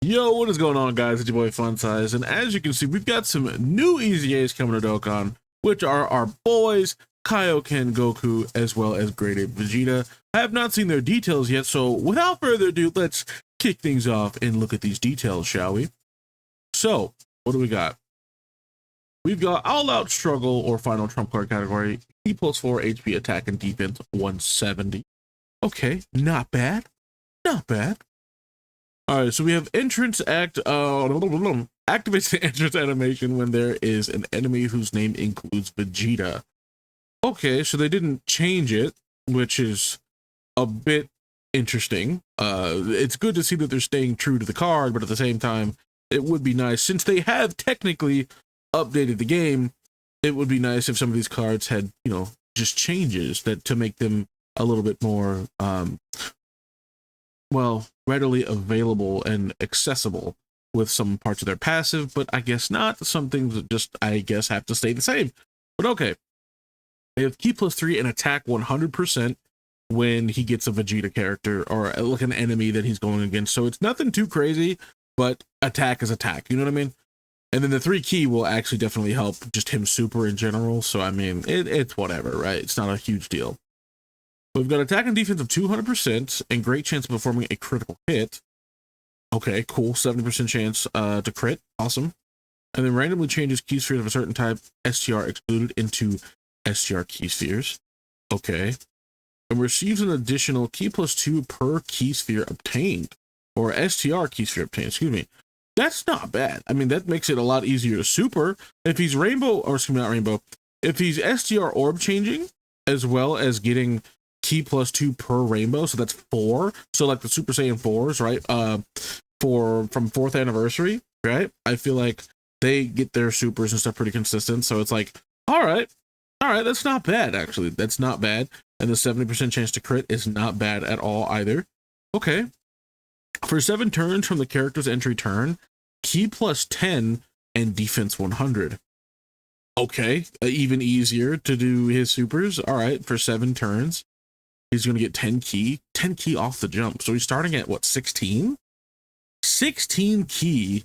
Yo, what is going on, guys? It's your boy Fun Size, and as you can see, we've got some new Easy A's coming to Dokkan, which are our boys, Kaioken, Goku, as well as Grade 8 Vegeta. I have not seen their details yet, so without further ado, let's kick things off and look at these details, shall we? So, what do we got? We've got All Out Struggle or Final Trump Card category, E plus 4 HP attack and defense 170. Okay, not bad. Not bad. All right, so we have entrance activates the entrance animation when there is an enemy whose name includes Vegeta. Okay, so they didn't change it, which is a bit interesting. It's good to see that they're staying true to the card, but at the same time, it would be nice, since they have technically updated the game, it would be nice if some of these cards had, just changes that to make them a little bit more readily available and accessible with some parts of their passive, but I guess not. Some things that just, I guess, have to stay the same. But okay. They have Ki plus 3 and attack 100% when he gets a Vegeta character or like an enemy that he's going against. So it's nothing too crazy, but attack is attack. You know what I mean? And then the 3 Ki will actually definitely help just him super in general. So, I mean, it's whatever, right? It's not a huge deal. We've got attack and defense of 200% and great chance of performing a critical hit. Okay, cool. 70% chance to crit. Awesome. And then randomly changes key spheres of a certain type, STR excluded, into STR key spheres. Okay. And receives an additional Ki plus 2 per key sphere obtained, or STR key sphere obtained, excuse me. That's not bad. I mean, that makes it a lot easier to super. If he's rainbow, or excuse me, not rainbow, if he's STR orb changing, as well as getting Ki plus 2 per rainbow, so that's 4. So like the Super Saiyan 4s, right? From 4th anniversary, right? I feel like they get their supers and stuff pretty consistent. So it's like, all right, that's not bad, actually. That's not bad. And the 70% chance to crit is not bad at all either. Okay. For 7 turns from the character's entry turn, Ki plus 10 and defense 100. Okay, even easier to do his supers. All right, for 7 turns. He's going to get 10 Ki off the jump. So he's starting at what, 16? 16 Ki,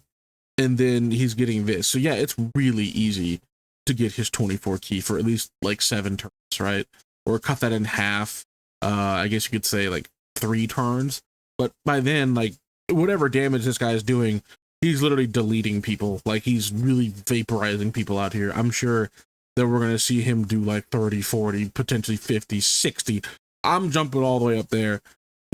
and then he's getting this. So yeah, it's really easy to get his 24 Ki for at least like 7 turns, right? Or cut that in half. I guess you could say like 3 turns. But by then, like, whatever damage this guy is doing, he's literally deleting people. Like, he's really vaporizing people out here. I'm sure that we're going to see him do like 30, 40, potentially 50, 60. I'm jumping all the way up there,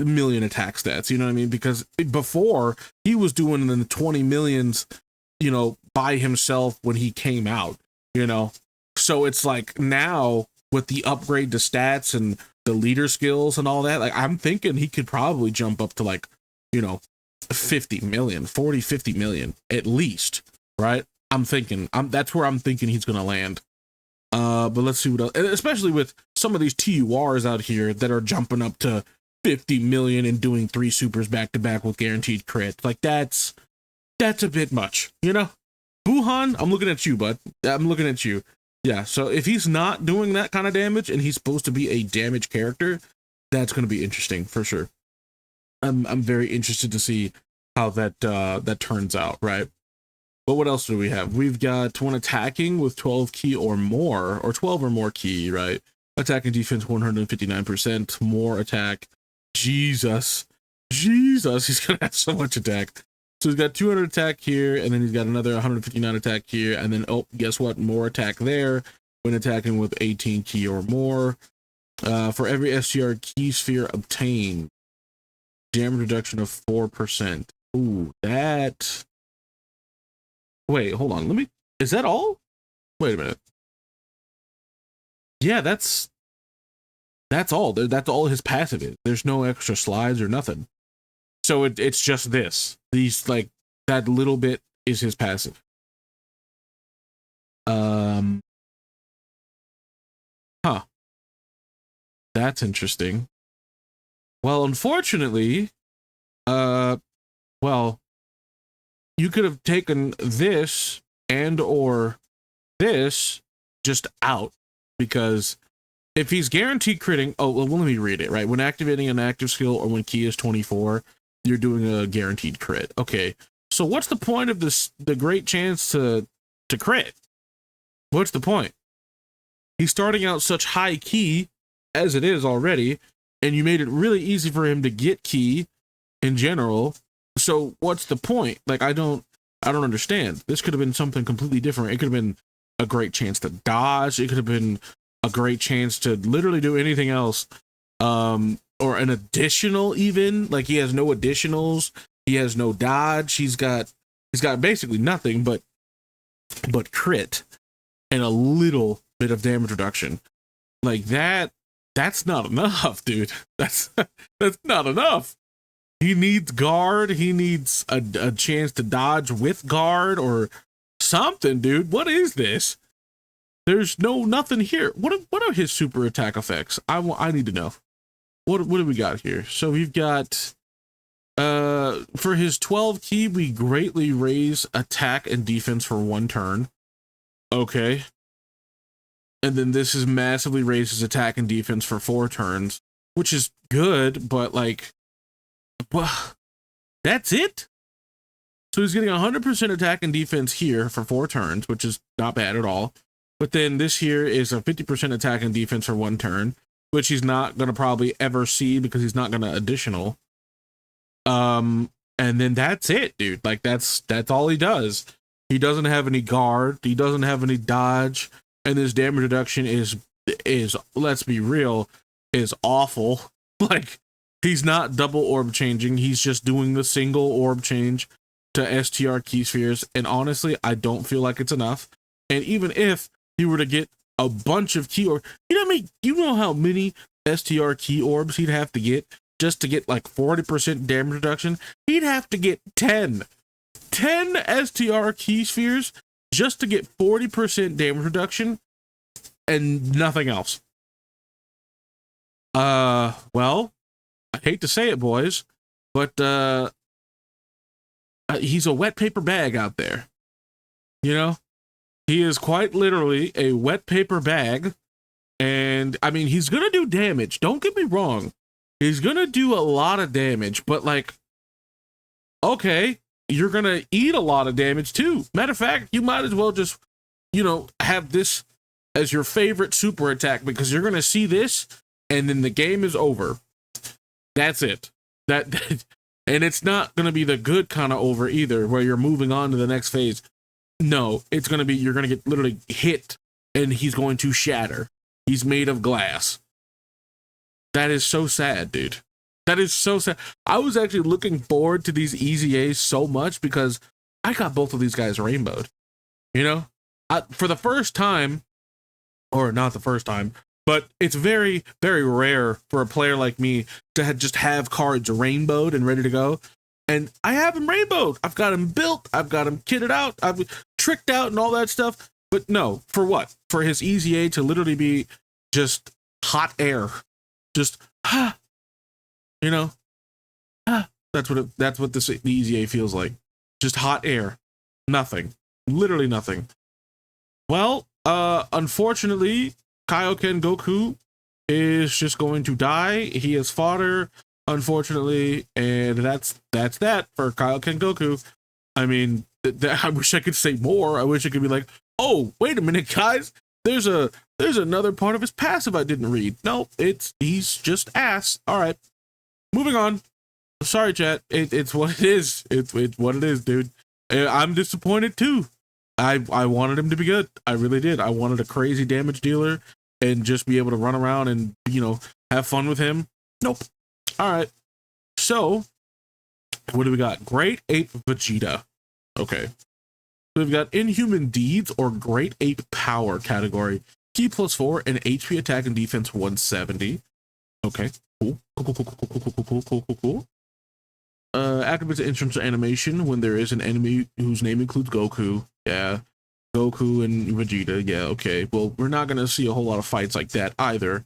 a million attack stats, you know what I mean? Because before, he was doing in the 20 millions, by himself when he came out, So it's like now with the upgrade to stats and the leader skills and all that, like I'm thinking he could probably jump up to like, 50 million, 40, 50 million at least, right? That's where I'm thinking he's going to land. But let's see what else, and especially with some of these TURs out here that are jumping up to 50 million and doing 3 supers back to back with guaranteed crit. Like that's a bit much, Buhan, I'm looking at you, bud. I'm looking at you. Yeah, so if he's not doing that kind of damage and he's supposed to be a damage character, that's going to be interesting for sure. I'm very interested to see how that turns out, right? But what else do we have? We've got one attacking with 12 Ki or more, or 12 or more Ki, right? Attack and defense 159%, more attack. Jesus, he's gonna have so much attack. So he's got 200 attack here, and then he's got another 159 attack here, and then, oh, guess what? More attack there when attacking with 18 Ki or more. For every STR key sphere obtained, damage reduction of 4%. Ooh, that... Wait, hold on. Is that all? Wait a minute. Yeah, that's all. That's all his passive is. There's no extra slides or nothing. So it's just this. These, like, that little bit is his passive. Huh. That's interesting. Well, unfortunately, you could have taken this and or this just out, because if he's guaranteed critting, oh, well, let me read it, right? When activating an active skill or when Ki is 24, you're doing a guaranteed crit. Okay, So what's the point of this? The great chance to crit? What's the point? He's starting out such high key as it is already, and you made it really easy for him to get key in general. So what's the point? Like, I don't understand. This could have been something completely different. It could have been a great chance to dodge. It could have been a great chance to literally do anything else. Or an additional, even. Like, he has no additionals. He has no dodge. He's got basically nothing but crit and a little bit of damage reduction. Like, that's not enough, dude. That's not enough. He needs guard. He needs a chance to dodge with guard or something, dude. What is this? There's nothing here. What are his super attack effects? I need to know. What do we got here? So we've got for his 12 key, we greatly raise attack and defense for 1 turn. Okay. And then this is massively raises attack and defense for 4 turns, which is good, but like, well, that's it. So he's getting 100% attack and defense here for 4 turns, which is not bad at all. But then this here is a 50% attack and defense for 1 turn, which he's not going to probably ever see because he's not going to additional. And then that's it, dude. Like, that's all he does. He doesn't have any guard. He doesn't have any dodge. And his damage reduction is let's be real, is awful. Like, he's not double orb changing. He's just doing the single orb change to STR key spheres. And honestly, I don't feel like it's enough. And even if he were to get a bunch of key orbs, you know how many STR key orbs he'd have to get just to get like 40% damage reduction? He'd have to get 10 STR key spheres just to get 40% damage reduction and nothing else. Well, I hate to say it, boys, but he's a wet paper bag out there. You know, he is quite literally a wet paper bag. And I mean, he's gonna do damage. Don't get me wrong. He's gonna do a lot of damage, but like, okay, you're gonna eat a lot of damage too. Matter of fact, you might as well just, have this as your favorite super attack, because you're gonna see this and then the game is over. That's it. And it's not gonna be the good kind of over either, where you're moving on to the next phase. No, it's gonna be, you're gonna get literally hit and he's going to shatter. He's made of glass. That is so sad, dude. That is so sad. I was actually looking forward to these EZAs so much because I got both of these guys rainbowed. For the first time, or not the first time, but it's very, very rare for a player like me to just have cards rainbowed and ready to go. And I have him rainbowed. I've got him built. I've got him kitted out. I've tricked out and all that stuff. But no, for what? For his EZA to literally be just hot air. Just, that's what the EZA feels like. Just hot air. Nothing. Literally nothing. Well, unfortunately, Kaioken Goku is just going to die. He is fodder, unfortunately, and that's that for Kaioken Goku. I mean, I wish I could say more. I wish I could be like, oh, wait a minute, guys. There's another part of his passive I didn't read. No, he's just ass. All right, moving on. Sorry, chat. It's what it is. It's what it is, dude. I'm disappointed too. I wanted him to be good. I really did. I wanted a crazy damage dealer and just be able to run around and have fun with him. Nope. All right. So what do we got? Great Ape Vegeta. Okay. So we've got Inhuman Deeds or Great Ape Power category. Key +4 and HP attack and defense 170. Okay. Cool. Cool. Activates the entrance animation when there is an enemy whose name includes Goku. Yeah. Goku and Vegeta. Yeah, okay. Well, we're not going to see a whole lot of fights like that either.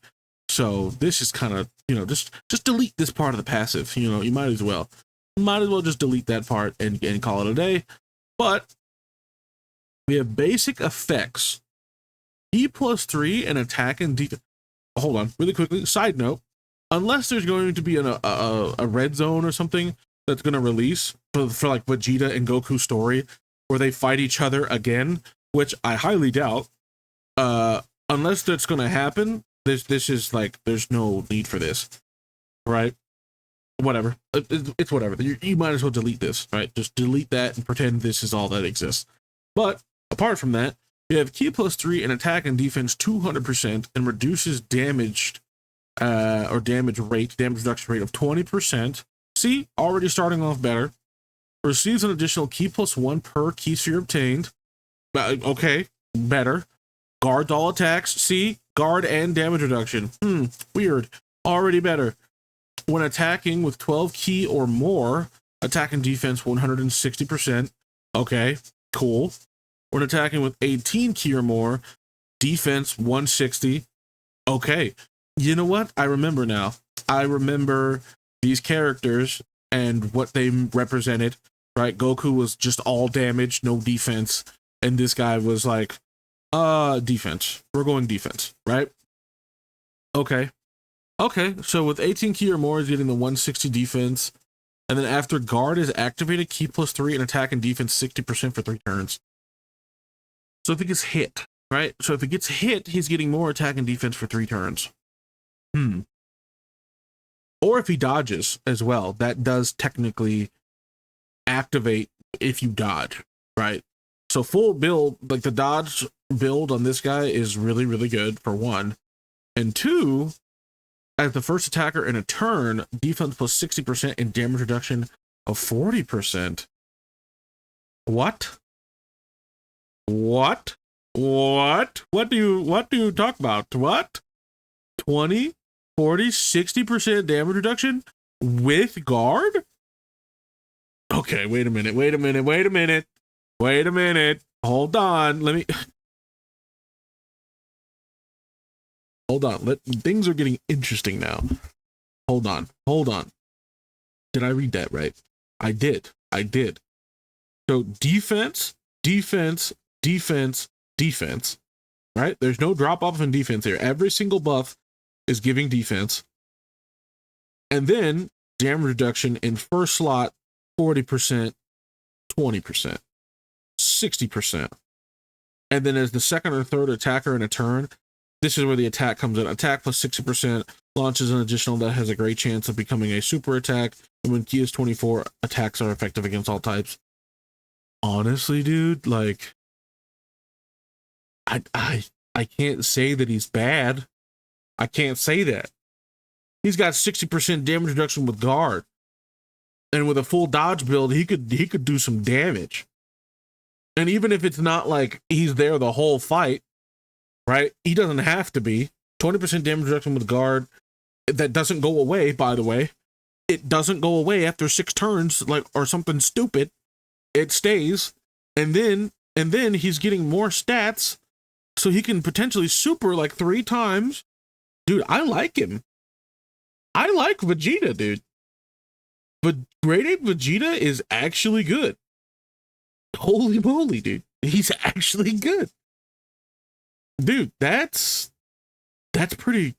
So this is kind of, just delete this part of the passive. You might as well. Just delete that part and call it a day. But we have basic effects. E +3 and attack and defense. Hold on, really quickly. Side note: unless there's going to be a red zone or something, that's gonna release for like Vegeta and Goku story, where they fight each other again, which I highly doubt. Unless that's gonna happen, this is like there's no need for this, right? Whatever, it's whatever. You might as well delete this, right? Just delete that and pretend this is all that exists. But apart from that, you have Ki plus 3 and attack and defense 200% and reduces damage or damage reduction rate of 20%. See, already starting off better. Receives an additional Ki plus 1 per Ki sphere obtained. Okay, better. Guards all attacks. See, guard and damage reduction. Weird. Already better. When attacking with 12 Ki or more, attack and defense 160%. Okay, cool. When attacking with 18 Ki or more, defense 160. Okay, you know what? I remember now. I remember these characters and what they represented, right? Goku was just all damage, no defense. And this guy was like, defense. We're going defense, right? Okay. Okay, so with 18 Ki or more is getting the 160 defense. And then after guard is activated, Ki plus 3 and attack and defense 60% for 3 turns. So if it gets hit, right? So if it gets hit, he's getting more attack and defense for 3 turns. Or if he dodges as well, that does technically activate if you dodge, right? So full build, like the dodge build on this guy is really, really good for 1. And 2, as the first attacker in a turn, defense plus 60% and damage reduction of 40%. What? What? What do you talk about? What? 20, 40, 60% damage reduction with guard? Okay, wait a minute. Hold on. Hold on. Things are getting interesting now. Hold on. Did I read that right? I did. So defense, right? There's no drop off in defense here. Every single buff is giving defense. And then damage reduction in first slot, 40%, 20%, 60%. And then as the second or third attacker in a turn, this is where the attack comes in. Attack plus 60% launches an additional that has a great chance of becoming a super attack. And when Ki is 24, attacks are effective against all types. Honestly, dude, like, I can't say that he's bad. I can't say that. He's got 60% damage reduction with guard. And with a full dodge build, he could do some damage. And even if it's not like he's there the whole fight, right? He doesn't have to be. 20% damage reduction with guard. That doesn't go away, by the way. It doesn't go away after 6 turns, like, or something stupid. It stays. And then he's getting more stats, so he can potentially super like 3 times. Dude, I like him. I like Vegeta, dude. But grade 8 Vegeta is actually good. Holy moly, dude. He's actually good. Dude, that's pretty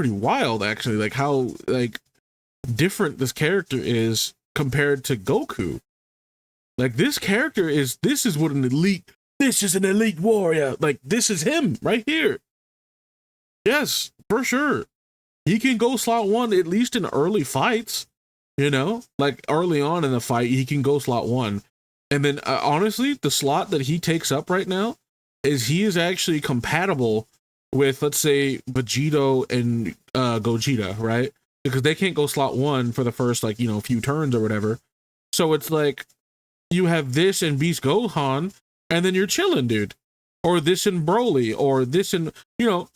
wild, actually. Like how like different this character is compared to Goku. Like this is what this is an elite warrior. Like this is him right here. Yes, for sure. He can go slot 1 at least in early fights, you know, like early on in the fight, he can go slot 1. And then honestly, the slot that he takes up right now is he is actually compatible with, let's say, Vegito and Gogeta, right? Because they can't go slot 1 for the first, like, you know, few turns or whatever. So it's like you have this and Beast Gohan, and then you're chilling, dude. Or this and Broly, or this and, you know,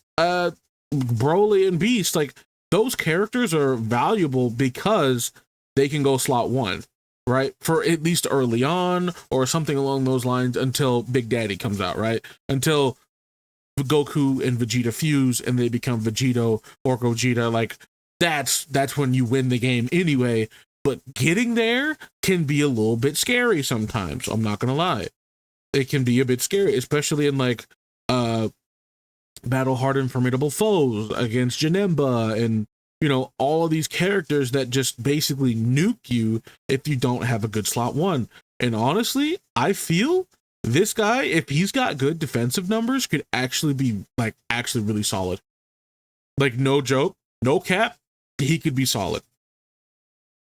Broly and Beast. Like, those characters are valuable because they can go slot 1, right? For at least early on, or something along those lines, until Big Daddy comes out, right? Until Goku and Vegeta fuse and they become Vegito or Gogeta. Like, that's when you win the game anyway. But getting there can be a little bit scary sometimes. I'm not gonna lie. It can be a bit scary, especially in like battle hardened formidable foes against Janemba and all of these characters that just basically nuke you if you don't have a good slot one. And honestly, I feel this guy, if he's got good defensive numbers, could actually be actually really solid. Like, no joke, no cap, he could be solid.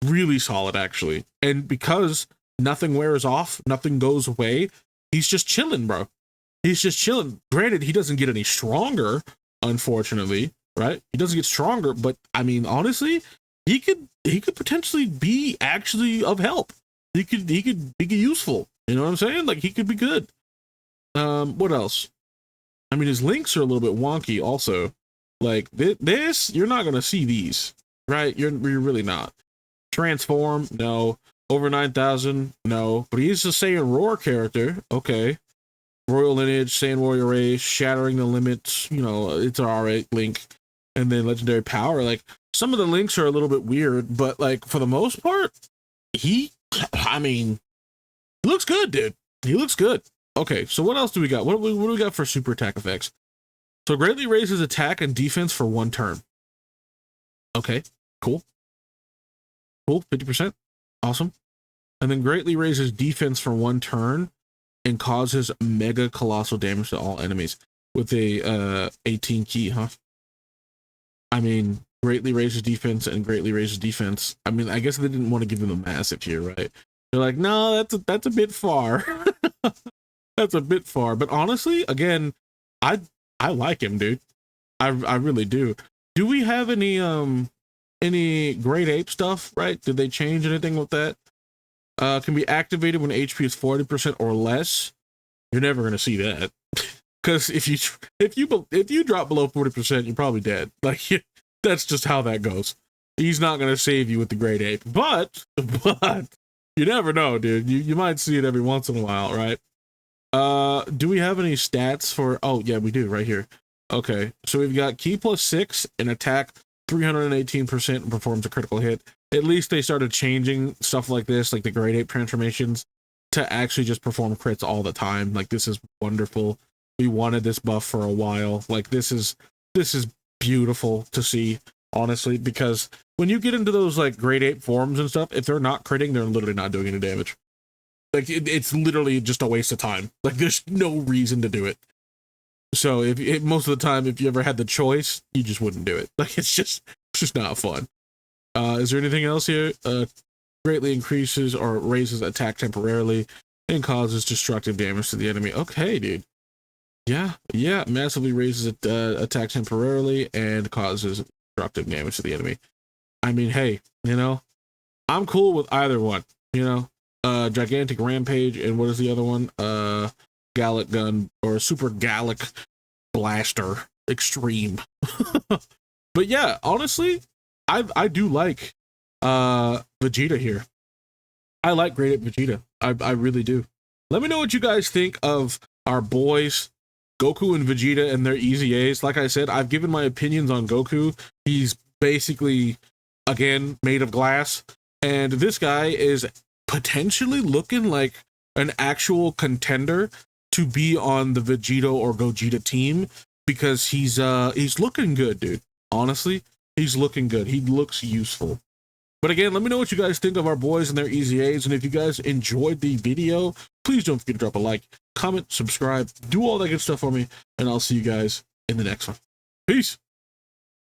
Really solid, actually. And because nothing wears off, nothing goes away, he's just chilling, bro. He's just chilling. Granted, he doesn't get any stronger, unfortunately, right? He doesn't get stronger, but I mean, honestly, he could potentially be actually of help. He could be useful. You know what I'm saying? Like, he could be good. What else? I mean, his links are a little bit wonky also. Like, this, you're not gonna see these, right? You're really not. Transform, no. Over 9,000, no. But he's a Saiyan Roar character, okay. Royal Lineage, Saiyan Warrior Race, Shattering the Limits, it's an R8 link. And then Legendary Power. Like, some of the links are a little bit weird, but like, for the most part, he looks good, dude. He looks good. Okay, so what else do we got? What do we got for super attack effects? So greatly raises attack and defense for 1 turn. Okay, cool. Cool, 50%. Awesome. And then greatly raises defense for 1 turn and causes mega colossal damage to all enemies with a 18 key, huh? I mean, greatly raises defense and greatly raises defense. I mean, I guess they didn't want to give them a massive here, right? They're like, no, that's a bit far. That's a bit far. But honestly, again, I like him, dude. I really do. Do we have any Great Ape stuff, right? Did they change anything with that? Can be activated when HP is 40% or less. You're never gonna see that, because if you drop below 40%, you're probably dead. Like, that's just how that goes. He's not gonna save you with the Great Ape, but you never know, dude. You might see it every once in a while, right? Do we have any stats for? Oh yeah, we do right here. Okay, so we've got key +6 and attack 318% and performs a critical hit. At least they started changing stuff like this, like the Great Ape transformations, to actually just perform crits all the time. Like, this is wonderful. We wanted this buff for a while. Like, this is beautiful to see, honestly, because when you get into those like Great Ape forms and stuff, if they're not critting, they're literally not doing any damage. Like, it's literally just a waste of time. Like, there's no reason to do it. So most of the time, if you ever had the choice, you just wouldn't do it. Like, it's just not fun. Is there anything else here? Greatly increases or raises attack temporarily and causes destructive damage to the enemy. Okay, dude. Yeah, massively raises attack temporarily and causes destructive damage to the enemy. I mean, hey, I'm cool with either one, Gigantic Rampage, and what is the other one? Gallic Gun, or Super Gallic Blaster Extreme. But yeah, honestly, I do like Vegeta here. I like Great Ape Vegeta. I really do. Let me know what you guys think of our boys Goku and Vegeta and their easy A's. Like I said, I've given my opinions on Goku. He's basically, again, made of glass, and this guy is potentially looking like an actual contender to be on the Vegeta or Gogeta team, because he's looking good, dude. Honestly, he's looking good. He looks useful. But again, let me know what you guys think of our boys and their easy A's, and if you guys enjoyed the video, please don't forget to drop a like, comment, subscribe, do all that good stuff for me, and I'll see you guys in the next one. Peace.